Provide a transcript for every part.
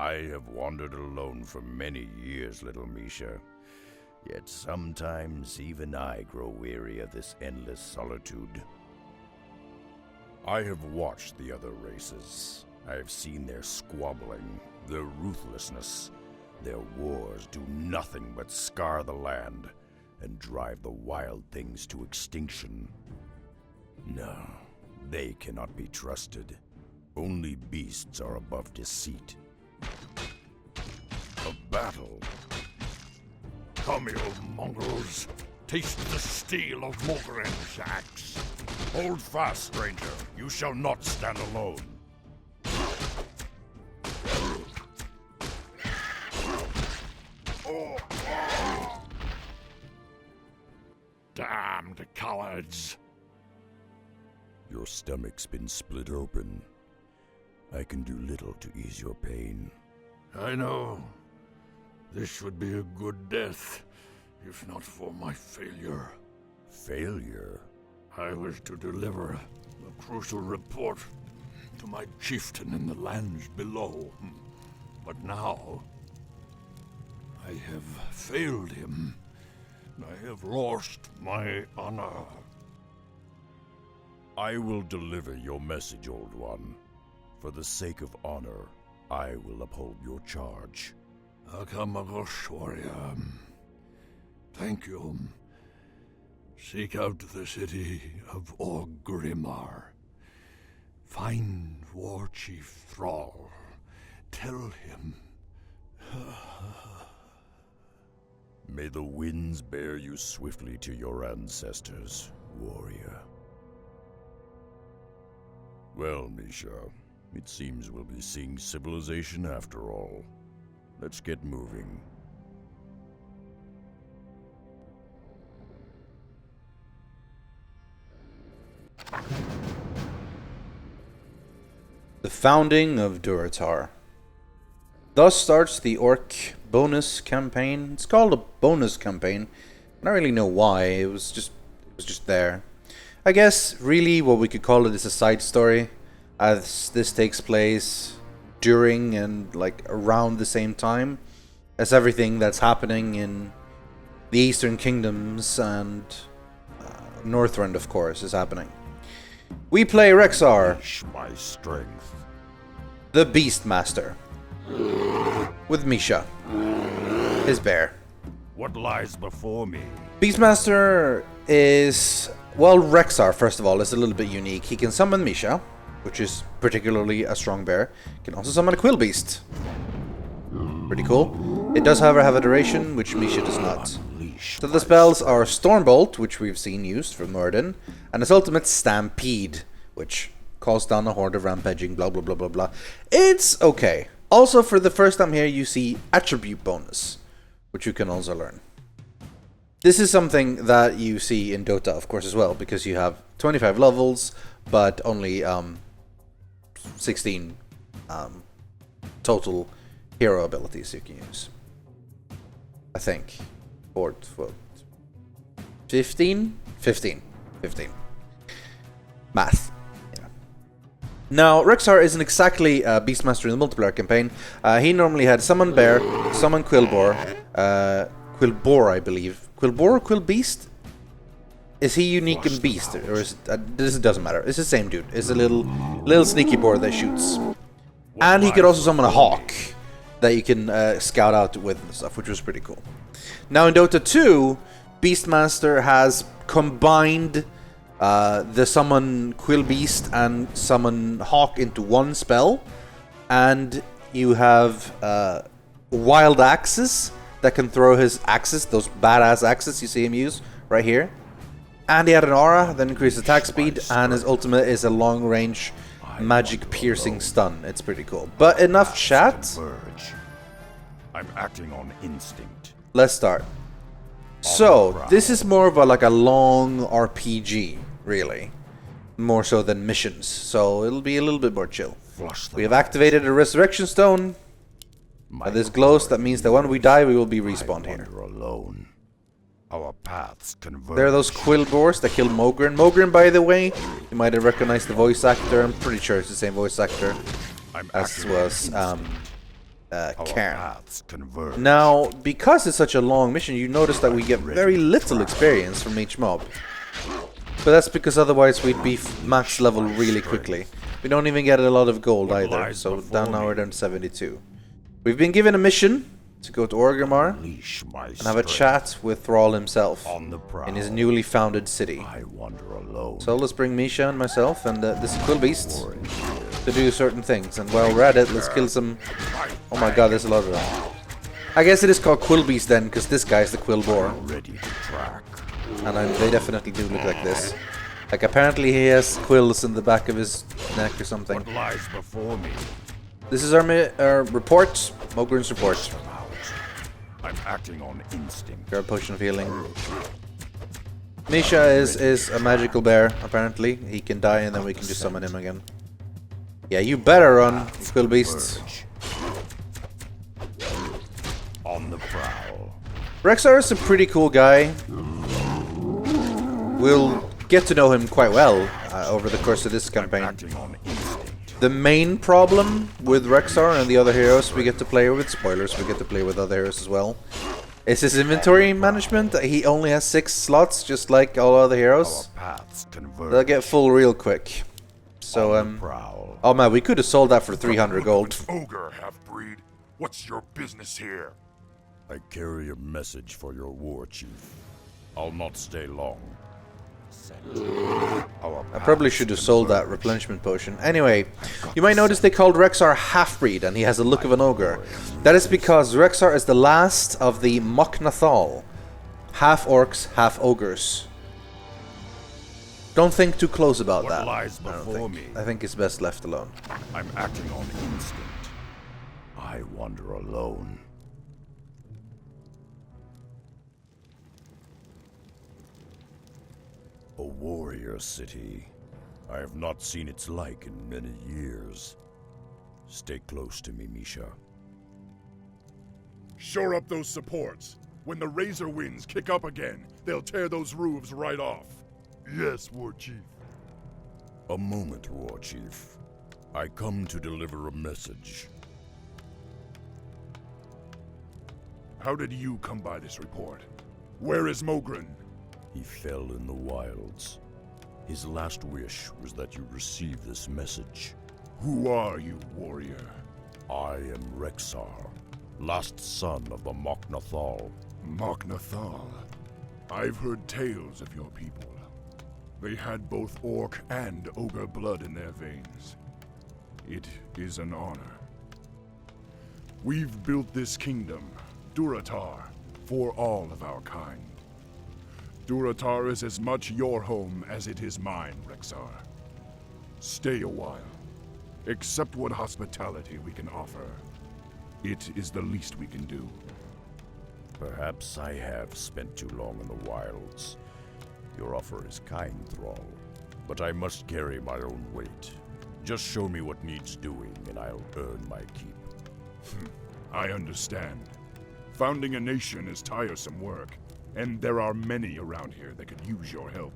I have wandered alone for many years, little Misha. Yet sometimes even I grow weary of this endless solitude. I have watched the other races. I have seen their squabbling, their ruthlessness. Their wars do nothing but scar the land and drive the wild things to extinction. No, they cannot be trusted. Only beasts are above deceit. A battle. Come, you mongrels. Taste the steel of Mogren's axe. Hold fast, stranger. You shall not stand alone. Damned cowards! Your stomach's been split open. I can do little to ease your pain. I know. This would be a good death, if not for my failure. Failure? I was to deliver a crucial report to my chieftain in the lands below. But now, I have failed him. I have lost my honor. I will deliver your message, Old One. For the sake of honor, I will uphold your charge. Akamagosh, warrior. Thank you. Seek out the city of Orgrimmar. Find Warchief Thrall. Tell him. May the winds bear you swiftly to your ancestors, warrior. Well, Misha, it seems we'll be seeing civilization after all. Let's get moving. The founding of Durotar. Thus starts the Orc bonus campaign. It's called a bonus campaign. I don't really know why. It was just there. I guess really what we could call it is a side story, as this takes place during and like around the same time as everything that's happening in the Eastern Kingdoms, and Northrend, of course, is happening. We play Rexxar, My strength. the Beastmaster, with Misha, his bear. What lies before me? Beastmaster is, well, Rexxar, first of all, is a little bit unique. He can summon Misha, which is particularly a strong bear. He can also summon a quill beast. Pretty cool. It does, however, have a duration, which Misha does not. So the spells are Stormbolt, which we've seen used from Norden, and his ultimate Stampede, which calls down a horde of rampaging, blah blah blah blah blah. It's okay. Also, for the first time here, you see Attribute bonus, which you can also learn. This is something that you see in Dota, of course, as well, because you have 25 levels, but only 16 total hero abilities you can use. I think. Or 15? 15. Math. Yeah. Now, Rexxar isn't exactly a Beastmaster in the multiplayer campaign. He normally had Summon Bear, Summon Quillboar, Quillboar, I believe. Quillboar or Quillbeast? Is he unique in Beast, or is it, this doesn't matter. It's the same dude. It's a little sneaky boar that shoots. And he could also summon a hawk that you can scout out with and stuff, which was pretty cool. Now in Dota 2, Beastmaster has combined the summon Quillbeast and summon Hawk into one spell, and you have wild axes that can throw his axes, those badass axes you see him use right here. And he had an aura that increases attack speed, and his ultimate is a long-range magic piercing stun. It's pretty cool. But enough chat. I'm acting on instinct. Let's start. So, this is more of a long RPG, really. More so than missions. So, it'll be a little bit more chill. We have activated a resurrection stone. This glows, that means that when we die, we will be respawned here. Alone. Our paths converge. There are those Quillboars that kill Mogren. Mogren, by the way, you might have recognized the voice actor. I'm pretty sure it's the same voice actor as was cairn. Now, because it's such a long mission, you notice that we get very little experience from each mob. But that's because otherwise we'd be max level really quickly. We don't even get a lot of gold either, so down now we're down to 72. We've been given a mission to go to Orgrimmar and have a chat with Thrall himself in his newly founded city. So let's bring Misha and myself and this Quillbeast to do certain things. And while we're at it, let's kill some... Oh my god, there's a lot of them. I guess it is called Quillbeast then, because this guy's the Quill Boar. And they definitely do look like this. Like apparently he has quills in the back of his neck or something. What lies before me? This is our report, Mogren's report. I'm acting on instinct. Grab potion of healing. Misha is a magical bear, apparently. He can die and then we can just summon him again. Yeah, you better run, Quillbeasts. On the prowl. Rexxar is a pretty cool guy. We'll get to know him quite well over the course of this campaign. The main problem with Rexxar and the other heroes we get to play with, spoilers, we get to play with other heroes as well, is his inventory management. He only has 6 slots, just like all other heroes. They'll get full real quick. So, oh man, we could have sold that for 300 gold. Ogre half-breed, what's your business here? I carry a message for your Warchief. I'll not stay long. I probably should have sold that replenishment potion. Anyway, you might notice they called Rexxar half-breed and he has the look of an ogre. That is because Rexxar is the last of the Moknathal. Half orcs, half ogres. Don't think too close about that. I think it's best left alone. I'm acting on instinct. I wander alone. A warrior city. I have not seen its like in many years. Stay close to me, Misha. Shore up those supports. When the Razor winds kick up again, they'll tear those roofs right off. Yes, Warchief. A moment, Warchief. I come to deliver a message. How did you come by this report? Where is Mogren? He fell in the wilds. His last wish was that you receive this message. Who are you, warrior? I am Rexxar, last son of the Moknathal. Moknathal. I've heard tales of your people. They had both orc and ogre blood in their veins. It is an honor. We've built this kingdom, Durotar, for all of our kind. Durotar is as much your home as it is mine, Rexxar. Stay a while. Accept what hospitality we can offer. It is the least we can do. Perhaps I have spent too long in the wilds. Your offer is kind, Thrall, but I must carry my own weight. Just show me what needs doing, and I'll earn my keep. I understand. Founding a nation is tiresome work, and there are many around here that could use your help.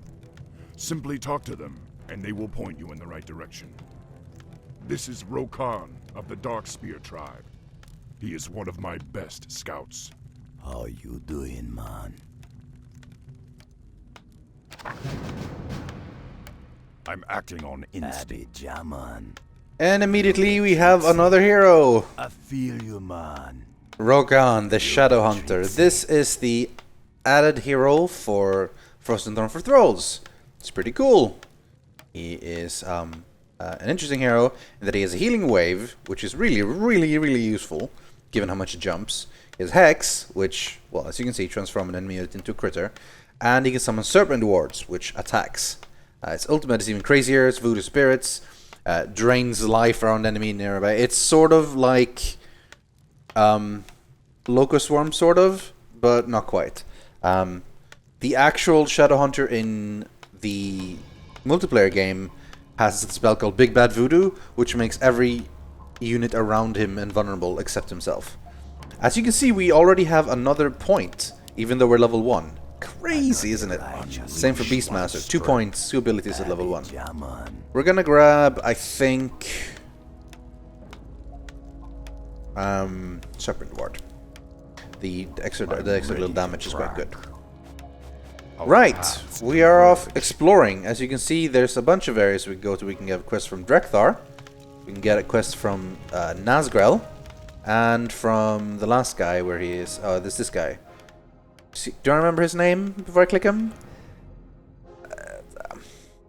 Simply talk to them, and they will point you in the right direction. This is Rokan of the Darkspear tribe. He is one of my best scouts. How you doing, man? I'm acting on instinct. And immediately we have another hero. I feel you, man. Rokan, the Shadow Hunter. This is the added hero for Frozen Throne for Thralls. It's pretty cool. He is an interesting hero in that he has a healing wave, which is really useful, given how much it jumps. He has Hex, which, well, as you can see, transforms an enemy unit into a critter. And he can summon Serpent Wards, which attacks. Its ultimate is even crazier. It's Voodoo Spirits. Drains life around enemy nearby. It's sort of like Locust Swarm, sort of, but not quite. The actual Shadow Hunter in the multiplayer game has a spell called Big Bad Voodoo, which makes every unit around him invulnerable except himself. As you can see, we already have another point, even though we're level 1. Crazy, isn't it? Same for Beastmaster. 2 points, 2 abilities at level 1. We're gonna grab, I think... Serpent Ward. The extra little damage is quite good. Right, we are off exploring. As you can see, there's a bunch of areas we can go to. We can get a quest from Rexxar. We can get a quest from Nazgrel. And from the last guy where he is. Oh, this guy. Do I remember his name before I click him?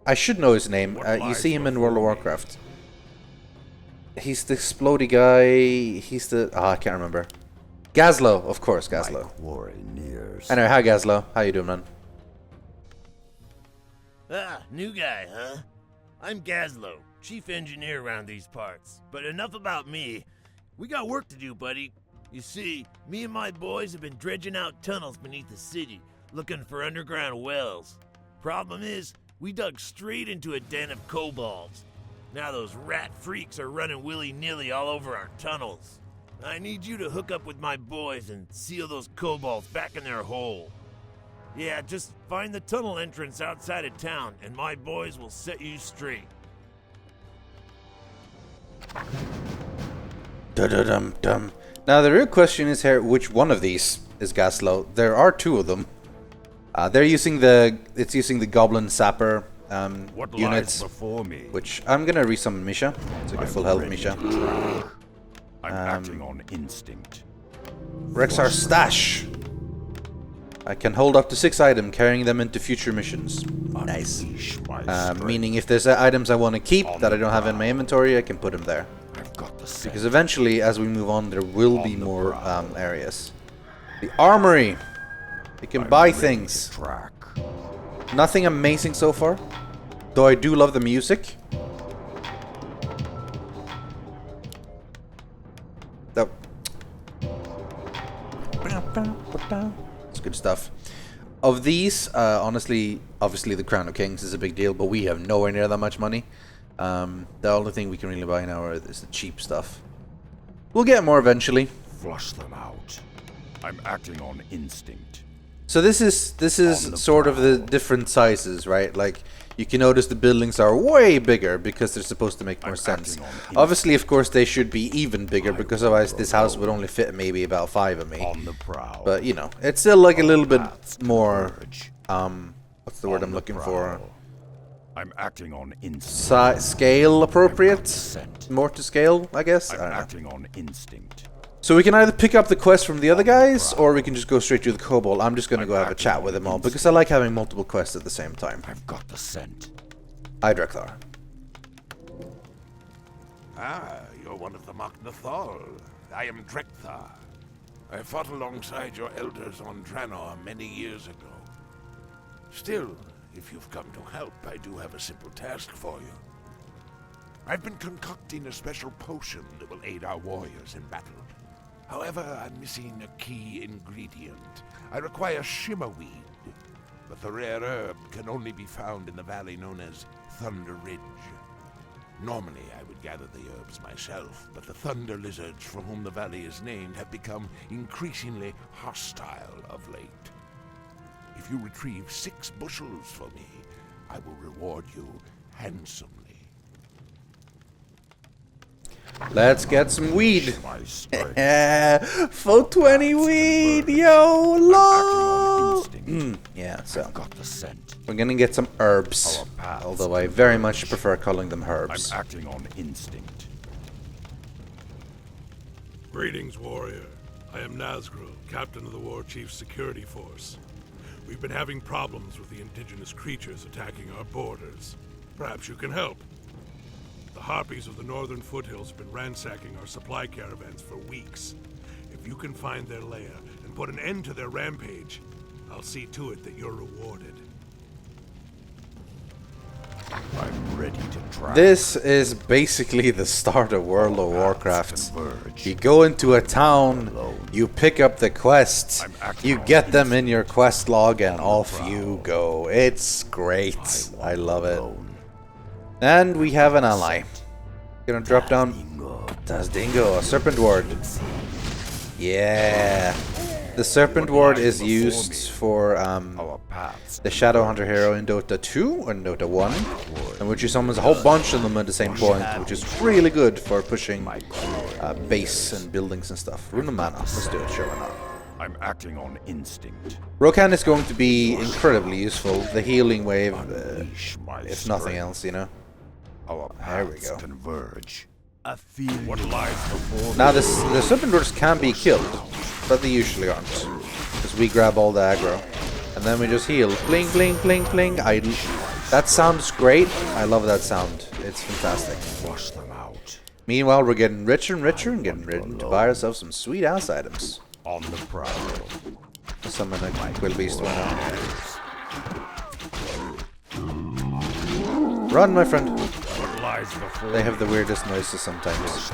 I should know his name. You see him in World of Warcraft. He's the explodey guy. He's the... I can't remember. Gazlo, of course, Gazlo. Anyway, hi Gazlo. How you doing, man? Ah, new guy, huh? I'm Gazlo, chief engineer around these parts. But enough about me. We got work to do, buddy. You see, me and my boys have been dredging out tunnels beneath the city, looking for underground wells. Problem is, we dug straight into a den of kobolds. Now those rat freaks are running willy-nilly all over our tunnels. I need you to hook up with my boys and seal those kobolds back in their hole. Yeah, just find the tunnel entrance outside of town, and my boys will set you straight. Dum-dum-dum. Now the real question is here, which one of these is Gazlo? There are two of them. They're using it's using the Goblin Sapper units, which I'm gonna resummon Misha. It's like a full health Misha. I'm acting on instinct. Rexxar Stash. I can hold up to 6 items, carrying them into future missions. Nice. Meaning if there's items I want to keep that I don't have in my inventory, I can put them there. Because eventually, as we move on, there will be more areas. The armory. You can buy things. Nothing amazing so far, though I do love the music. It's good stuff. Of these, honestly, obviously the Crown of Kings is a big deal, but we have nowhere near that much money. The only thing we can really buy now is the cheap stuff. We'll get more eventually. Flush them out. I'm acting on instinct. So this is sort of the different sizes, right? Like, you can notice the buildings are way bigger because they're supposed to make more sense. Obviously, of course, they should be even bigger because otherwise this house would only fit maybe about 5 of me. But, you know, it's still like a little bit more, what's the word I'm looking for? I'm acting on instinct. Scale appropriate? More to scale, I guess? I'm acting on instinct. So we can either pick up the quest from the other guys, or we can just go straight to the kobold. I'm just going to go have a chat with them all, because I like having multiple quests at the same time. I've got the scent. Rexxar. Ah, you're one of the Magnathal. I am Rexxar. I fought alongside your elders on Draenor many years ago. Still, if you've come to help, I do have a simple task for you. I've been concocting a special potion that will aid our warriors in battle. However, I'm missing a key ingredient. I require shimmerweed, but the rare herb can only be found in the valley known as Thunder Ridge. Normally, I would gather the herbs myself, but the thunder lizards for whom the valley is named have become increasingly hostile of late. If you retrieve 6 bushels for me, I will reward you handsomely. Let's get some weed. 420 weed, yo, lol. Yeah, so we're gonna get some herbs. Although I very much prefer calling them herbs. I'm acting on instinct. Greetings, warrior. I am Nazgrel, captain of the Warchief's security force. We've been having problems with the indigenous creatures attacking our borders. Perhaps you can help. The harpies of the northern foothills have been ransacking our supply caravans for weeks. If you can find their lair and put an end to their rampage, I'll see to it that you're rewarded. I'm ready to try. This is basically the start of World of Warcraft. You go into a town, you pick up the quests, you get them in your quest log, and off you go. It's great. I love it. And we have an ally. Gonna drop down. Das Dingo, a Serpent Ward. Yeah. The Serpent Ward is used for the Shadow Hunter hero in Dota 2 or in Dota 1, in which you summons a whole bunch of them at the same point, which is really good for pushing base and buildings and stuff. Rune of Mana, let's do it, sure why not. I'm acting on instinct. Rokan is going to be incredibly useful, the healing wave, if nothing else, you know. There we go. Converge. I feel what lies before Now the Serpent Warders can be killed, but they usually aren't, because we grab all the aggro, and then we just heal. Bling, bling, bling, bling. That sounds great. I love that sound. It's fantastic. Wash them out. Meanwhile, we're getting richer and richer and getting ready to buy ourselves some sweet ass items. On the prowl. Summon a Quill Beast one out. Run, my friend. What lies before They have the weirdest noises sometimes.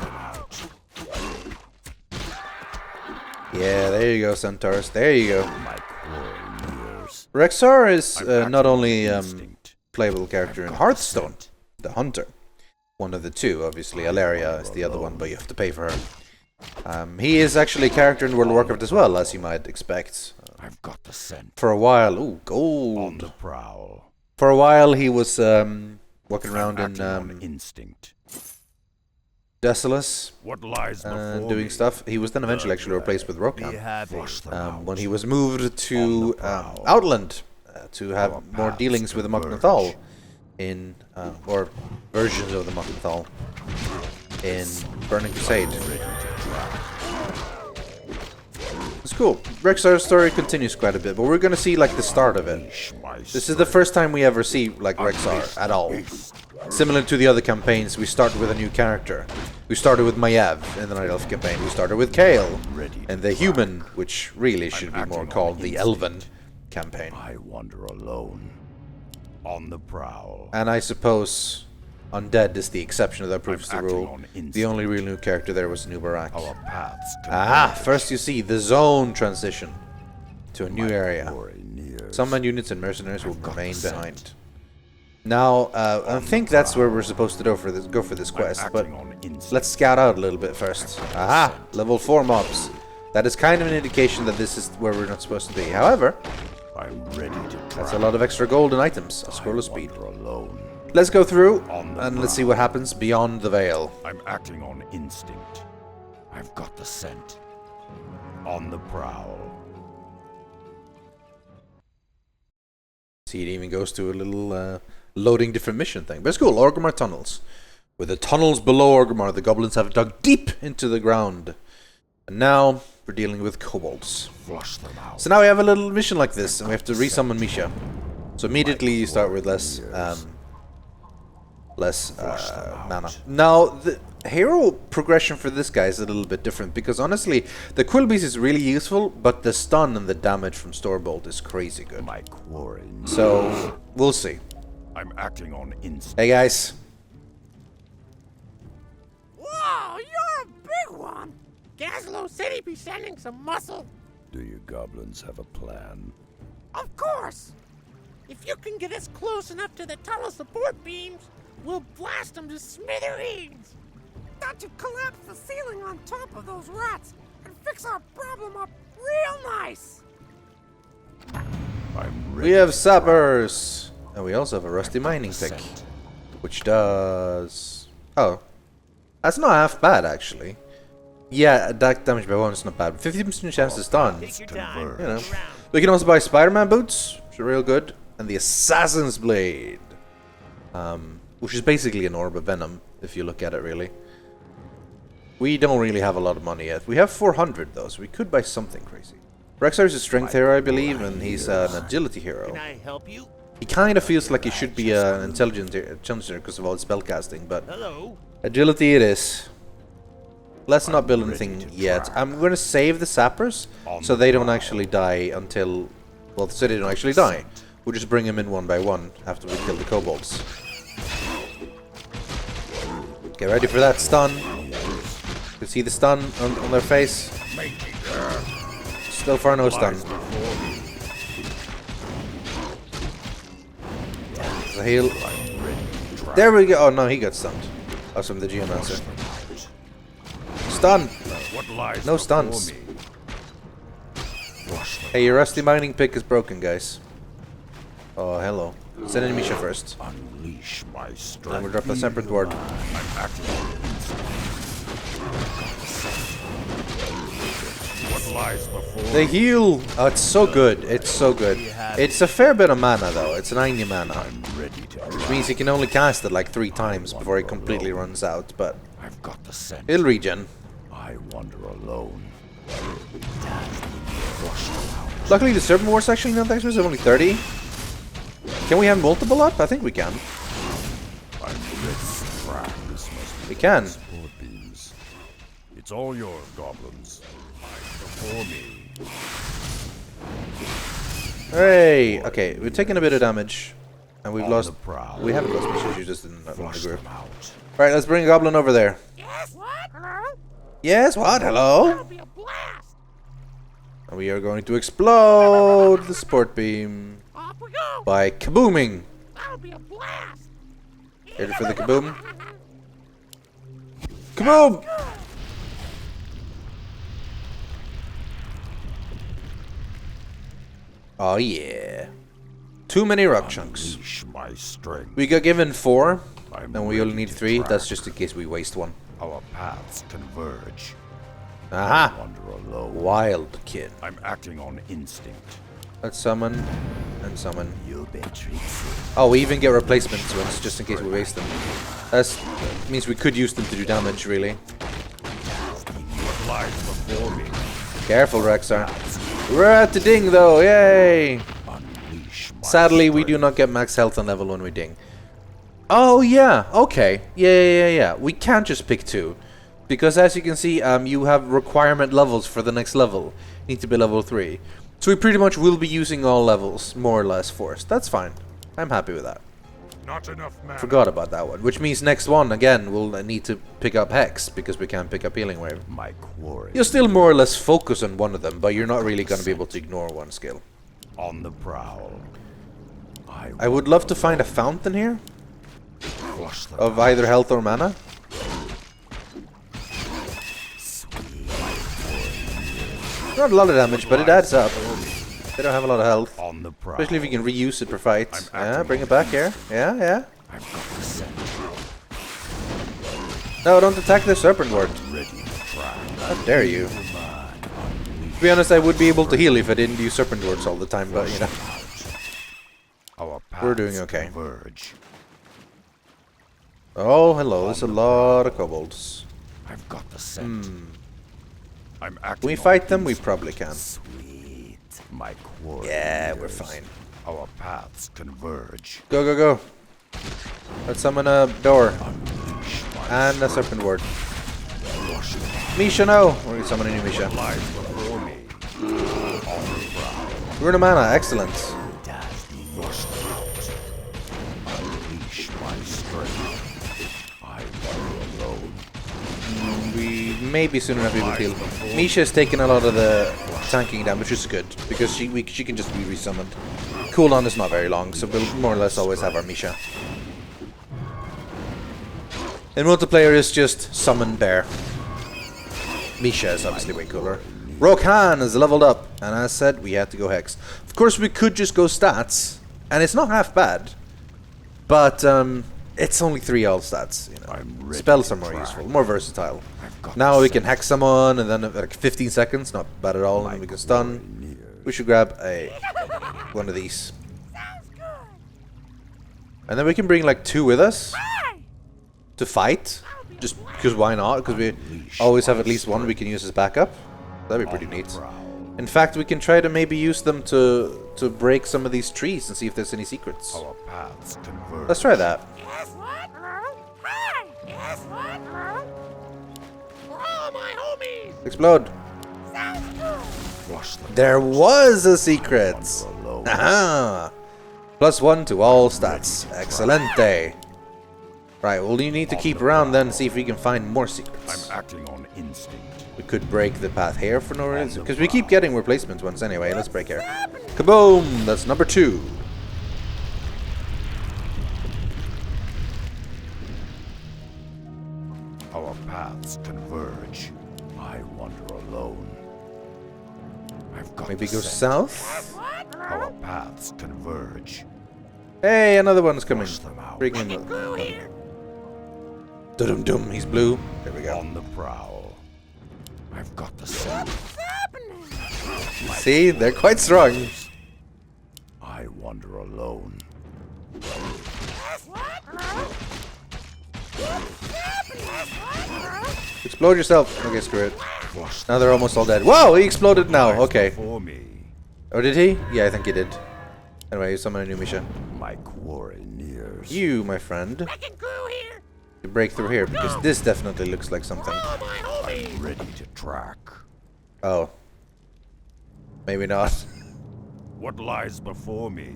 Yeah, there you go, Centaurs. There you go. my quarrel nears. Rexxar is not only playable character in Hearthstone, the Hunter. One of the two, obviously. Alaria is the other one, but you have to pay for her. He is actually a character in World of Warcraft as well, as you might expect. I've got the scent. For a while, ooh, On gold. the prowl. For a while, he was walking around in instinct. Desolus What lies before doing me? stuff. He was then eventually actually replaced with Rokan Wash them out. when he was moved to Outland to have more dealings with the Mok'Nathal in or versions of the Mok'Nathal in Burning Crusade. It's cool. Rexxar's story continues quite a bit, but we're gonna see like the start of it. This is the first time we ever see like Rexxar at all. Similar to the other campaigns, we start with a new character. We started with Maiev in the Night Elf campaign. We started with Kael and the Human, which really should be more called the Elven campaign. I wander alone. On the prowl. And I suppose Undead is the exception, that proves the rule. The only real new character there was Nubarak. Our paths Aha! First you see the zone transition to a new area. Summon units and mercenaries will remain behind. Now, I think that's where we're supposed to go for this quest, but let's scout out a little bit first. Aha! Level 4 mobs. That is kind of an indication that this is where we're not supposed to be. However, I'm ready to that's a lot of extra gold and items. A scroll of speed. alone. Let's go through and let's see what happens beyond the veil. I'm acting on instinct. I've got the scent. On the prowl. See, it even goes to a little loading different mission thing. But it's cool. Orgrimmar tunnels. With the tunnels below Orgrimmar, the goblins have dug deep into the ground. And now we're dealing with kobolds. Flush them out. So now we have a little mission like this, and we have to resummon Misha. So immediately you start with less mana. Now, the hero progression for this guy is a little bit different, because honestly, the Quill Beast is really useful, but the stun and the damage from Stormbolt is crazy good. My quarry. So, we'll see. I'm acting on instinct. Hey guys. Whoa, you're a big one! Gazlo said he'd be sending some muscle. Do you goblins have a plan? Of course! If you can get us close enough to the tunnel support beams, we'll blast them to smithereens! That should collapse the ceiling on top of those rats and fix our problem up real nice! I'm We have sappers! And we also have a rusty mining pick. Which does... Oh. That's not half bad, actually. Yeah, attack damage by 1 is not bad. 50% chance to stun. Take your time. You know. We can also buy Spider-Man boots, which are real good. And the Assassin's Blade. Which is basically an orb of venom, if you look at it, really. We don't really have a lot of money yet. We have 400, though, so we could buy something crazy. Rexxar is a strength hero, I believe, and he's an agility hero. Can I help you? He kind of feels like he should be an intelligence because of all his spellcasting, but Hello? agility it is. Let's not build anything yet. I'm going to save the sappers so they don't actually die until... Well, so they don't actually die. We'll just bring them in one by one after we kill the kobolds. Get ready for that stun. You see the stun on their face? Still far no stun. The heal. There we go. Oh no, he got stunned. That's from the Geomancer. Stun! What lies No before stuns. me? Hey, your rusty mining pick is broken, guys. Oh, hello. Send in Misha first. Unleash my And strength. we'll drop a separate ward. I'm acting on instinct. What lies before They heal! Oh, it's so good. It's so good. It's a fair bit of mana, though. It's 90 mana. I'm ready to Which means he can only cast it like 3 times before he completely runs out, but I've got the scent. he'll regen. I wander alone. Luckily, the Serpent Ward's actually not that expensive, only 30. Can we have multiple up? I think we can. I'm ready to crack. This must be We can. sport beams. It's all your goblins. Before me. Hooray! Okay, we've taken a bit of damage. And we've On lost... the prowl. We haven't lost Misha, you just didn't know the Flush group. them out. Alright, let's bring a Goblin over there. Yes, what? Hello? Yes, what? Hello? That'll be a blast. And we are going to explode the sport beam Off we go. by kabooming. That'll be a blast. Ready for the kaboom? Kaboom! Oh yeah. Too many rock chunks. Unleash my strength. We got given 4, I'm and we only ready need to 3. track. That's just in case we waste one. Our paths converge. Aha! Wander alone. Wild kid. I'm acting on instinct. Let's summon and summon. You'll be treated. Oh, we even get replacements ones just in case we waste them. That means we could use them to do damage, really. What lies before me? Careful, Rexxar. We're at the ding, though. Yay! Unleash my Sadly, we do strength. not get max health on level when we ding. Oh, yeah. Okay. Yeah. We can't just pick 2. Because as you can see, you have requirement levels for the next level. Need to be level 3. So we pretty much will be using all levels, more or less, forced. That's fine. I'm happy with that. Not enough mana. Forgot about that one. Which means next one, again, we'll need to pick up Hex, because we can't pick up Healing Wave. My quarry. You'll still more or less focus on one of them, but you're not really going to be able to ignore one skill. On the prowl. I would love to find a fountain here, flush them of out. either health or mana. Not a lot of damage, but it adds up. They don't have a lot of health. On the prowl. Especially if you can reuse it per fight. I'm Yeah, acting bring on it back here. Yeah. I've got the scent. No, don't attack the Serpent Ward. Ready to track. How dare you. To be honest, I would be able to heal if I didn't use Serpent Wards all the time, but you know. Our We're doing paths okay. converge. Oh, hello. There's a lot of kobolds. I've got the scent. I'm acting Can we on fight them? We instinct. probably can. Sweet. My quarry. Yeah, we're nears. fine. Our paths converge. Go. Let's summon a door. Unleash my And a Serpent Ward. flush them out. Misha, no! We're gonna summon a new Misha. Lies before me. On the prowl. Rune of Mana, excellent. Flush them out. Unleash my strength. I wander alone. We may be soon enough able to heal. Misha's taken a lot of the tanking damage, which is good, because she can just be resummoned. Cooldown is not very long, so we'll more or less always have our Misha. In multiplayer, it's just summon bear. Misha is obviously way cooler. Rokan is leveled up, and as said, we had to go Hex. Of course, we could just go stats, and it's not half bad, but it's only 3 all stats. You know, I'm ready spells to are more try. useful, more versatile. I've got Now the we can scent. Hex someone, and then like 15 seconds, not bad at all, and we can stun. We should grab one of these, Sounds good. and then we can bring like 2 with us Hey. to fight. Just because why not? Because we always have at least one we can use as backup. That'd be pretty neat. In fact, we can try to maybe use them to break some of these trees and see if there's any secrets. Our paths converge. Let's try that. Yes, what? Hello? Hi. Yes, what? Hello? For all my homies. Explode. Sounds good. Flush them There was a secret. out. Alone. Aha! +1 to all stats. Excelente. Right, well, you need to keep around then and see if we can find more secrets. I'm acting on instinct. We could break the path here for no reason, because we keep getting replacement ones anyway. Let's break here. Kaboom! That's number 2. Our paths converge. I wander alone. I've got Maybe go south? Our paths converge. Hey, another one's coming. Flush them out. Bring him Blue up. here. Dum-dum, he's blue. There we go. On the prowl. I've got the scent. What's happening? See, they're quite strong. I wander alone. Explode yourself. Okay, screw it. Now they're almost all dead. Whoa, he exploded now. Okay. For me, Oh, did he? Yeah, I think he did. Anyway, you summon a new Misha. my quarry nears. You, my friend, Wrecking crew here. you break through here because this definitely looks like something. All my homies. I'm ready to track. Oh. Maybe not. What lies before me?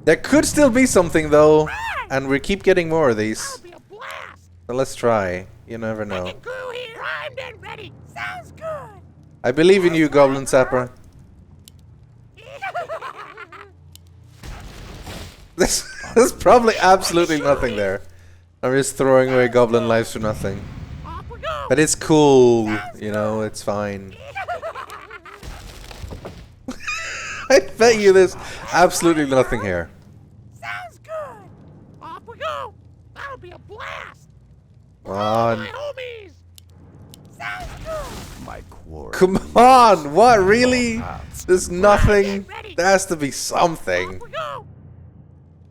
There could still be something though, and we keep getting more of these. That'll be a blast. So let's try. You never know. Wrecking crew here. Primed and ready. Sounds good. I believe in you, Goblin Sapper. There's probably absolutely nothing there. I'm just throwing away Goblin lives for nothing. Off we go. But it's cool, you know, it's fine. I bet you there's absolutely nothing here. Sounds good. Off we go. That'll be a blast. Come All on. my homies. Sounds good. My quarry. Come on! What, really? There's nothing. There has to be something. Off we go.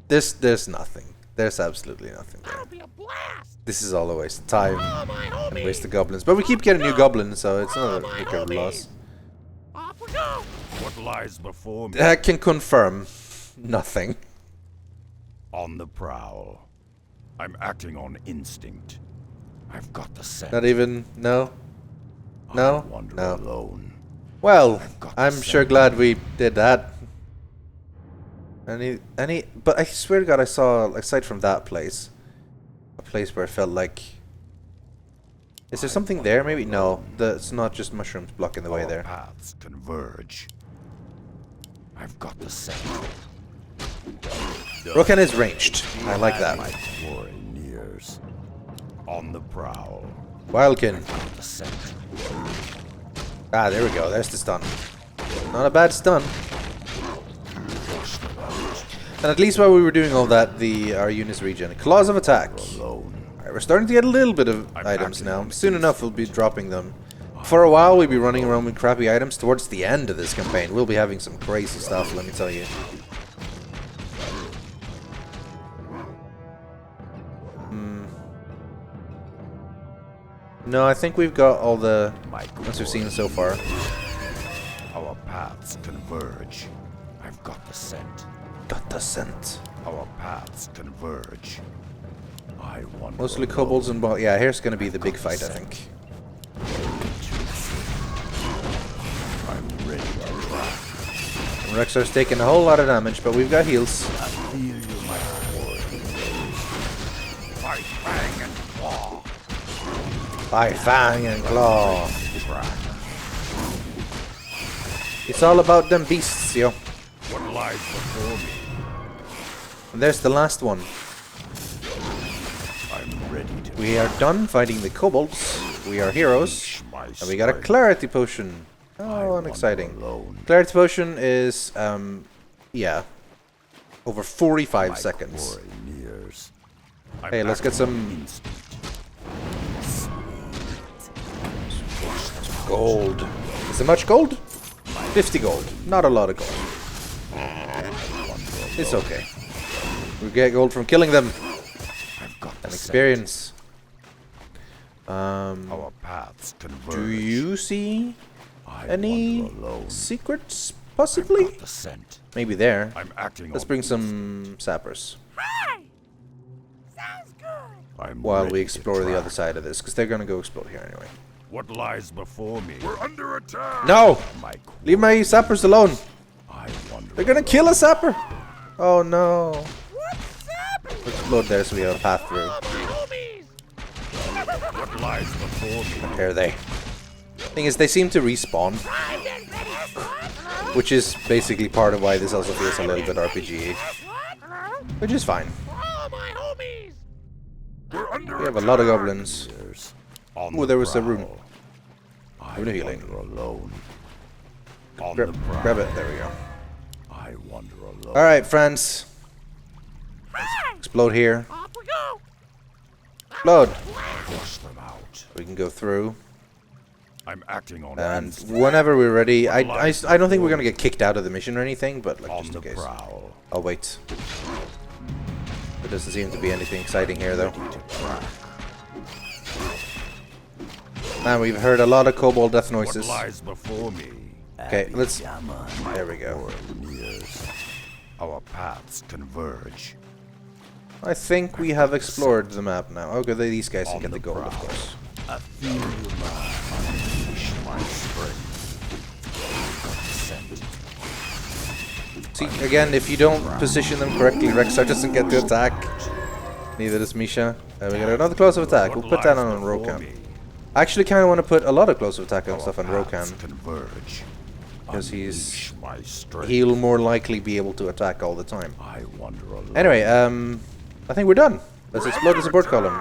There's nothing. There's absolutely nothing there. That'll be a blast. This is all a waste of time All my and homies. waste of goblins. But we keep getting new goblins, so it's not a big of a loss. Off we go. What lies before me? I can confirm nothing. On the prowl. I'm acting on instinct. I've got the scent. Not even, no? No? I wander No. alone. Well, got the I'm sure scent. glad we did that. But I swear to God, I saw, aside from that place, a place where it felt like... Is there something there? Maybe? No, it's not just mushrooms blocking the way Our there. paths converge. I've got the scent. Rokan is ranged. I like that. My quarry nears. On the prowl. Wildkin. The scent. Ah, there we go. There's the stun. Not a bad stun. And at least while we were doing all that, our units regen. Claws of attack. Alone. Alright, we're starting to get a little bit of items now. Soon enough, we'll be dropping them. For a while, we'll be running around with crappy items. Towards the end of this campaign, we'll be having some crazy stuff, let me tell you. No, I think we've got all the ones we've seen so far. Our paths converge. I've got the scent. Got the scent. Our paths converge. I wander Mostly alone. kobolds and yeah, here's gonna be the big fight, I think. I'm ready to track. Rexxar's taking a whole lot of damage, but we've got heals. I feel you, my quarry. Fight, fang, and claw. By fang and claw. Track. It's all about them beasts, yo. What lies before me? And there's the last one. I'm ready to We are done fighting the kobolds. We are heroes. my And we got a strike. clarity potion. Oh, wander unexciting. alone. Clarity potion is, yeah, over 45 My seconds. quarry nears. I'm Hey, let's get acting on some instinct. gold. Is it much gold? 50 gold. Not a lot of gold. It's okay. We get gold from killing them. I've got the And scent. experience. Our paths converge. Do you see I any wander alone. secrets? Possibly? Got the scent. Maybe there. I'm acting Let's on bring some sappers Hi. Sounds good. I'm while ready we to explore the track. other side of this, because they're gonna go explode here anyway. What lies before me? We're under attack! No! My Leave my sappers alone! I wander They're gonna kill a sapper! Oh no. What's happening? Explode there so we have a path through. All my homies. What lies before me? There they. Thing is, they seem to respawn, Primed and ready. What? which is basically part of why this also feels a little bit RPG, What? which is fine. All my homies. We're under We have a lot of goblins. years. On Oh, the there was a prowl. rune. I Rune of healing. wander alone. grab it. There we go. I wander alone. Alright, friends. Explode here. Off we go. Explode. Flush them out. We can go through. I'm acting on And instinct. whenever we're ready, I don't think we're gonna get kicked out of the mission or anything, but like On just the in case. prowl. I'll wait. There doesn't seem to be anything exciting here, though. Man, we've heard a lot of kobold death What noises. lies before me? Okay, let's. There we go. Years. Our paths converge. I think we have explored the map now. Okay, these guys can On get the the gold, of prowl. course. I feel you unleash my strength. See, again, if you don't position them correctly, Rexxar doesn't get to attack. Neither does Misha. We got another close-up attack. We'll put that on Rokan. I actually kind of want to put a lot of close-up attack on stuff on Rokan. Converge. Because Unleash my strength. he'll more likely be able to attack all the time. I wander alone. Anyway, I think we're done. Let's explode the support column.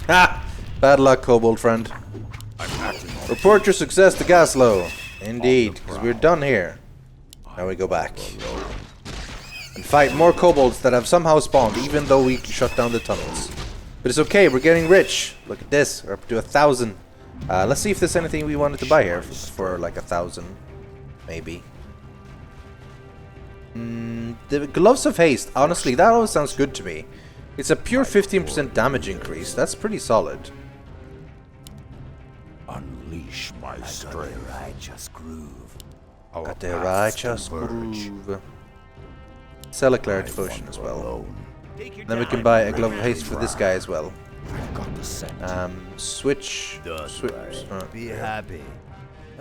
Ha! Bad luck, kobold friend. I'm acting on Report your success to Gaslow. Indeed, because we're done here. Now we go back. And fight more kobolds that have somehow spawned, even though we shut down the tunnels. But it's okay, we're getting rich. Look at this, we're up to 1,000. Let's see if there's anything we wanted to buy here for like 1,000. Maybe. The Gloves of Haste, honestly, that always sounds good to me. It's a pure 15% damage increase. That's pretty solid. Unleash my strength. Righteous groove. Our Got the paths righteous converge. groove. Sell a Claret I Devotion as wander well. alone. Then we can buy a Glove of Haste for this guy as well. I've got the scent. Switch. Don't Switch. worry. Be happy.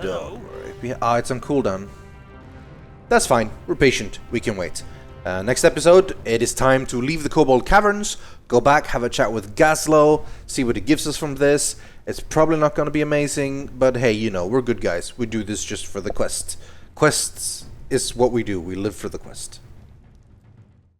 Don't worry. It's on cooldown. That's fine. We're patient. We can wait. Next episode, it is time to leave the Kobold Caverns, go back, have a chat with Gaslow, see what it gives us from this. It's probably not going to be amazing, but hey, you know, we're good guys. We do this just for the quest. Quests is what we do. We live for the quest.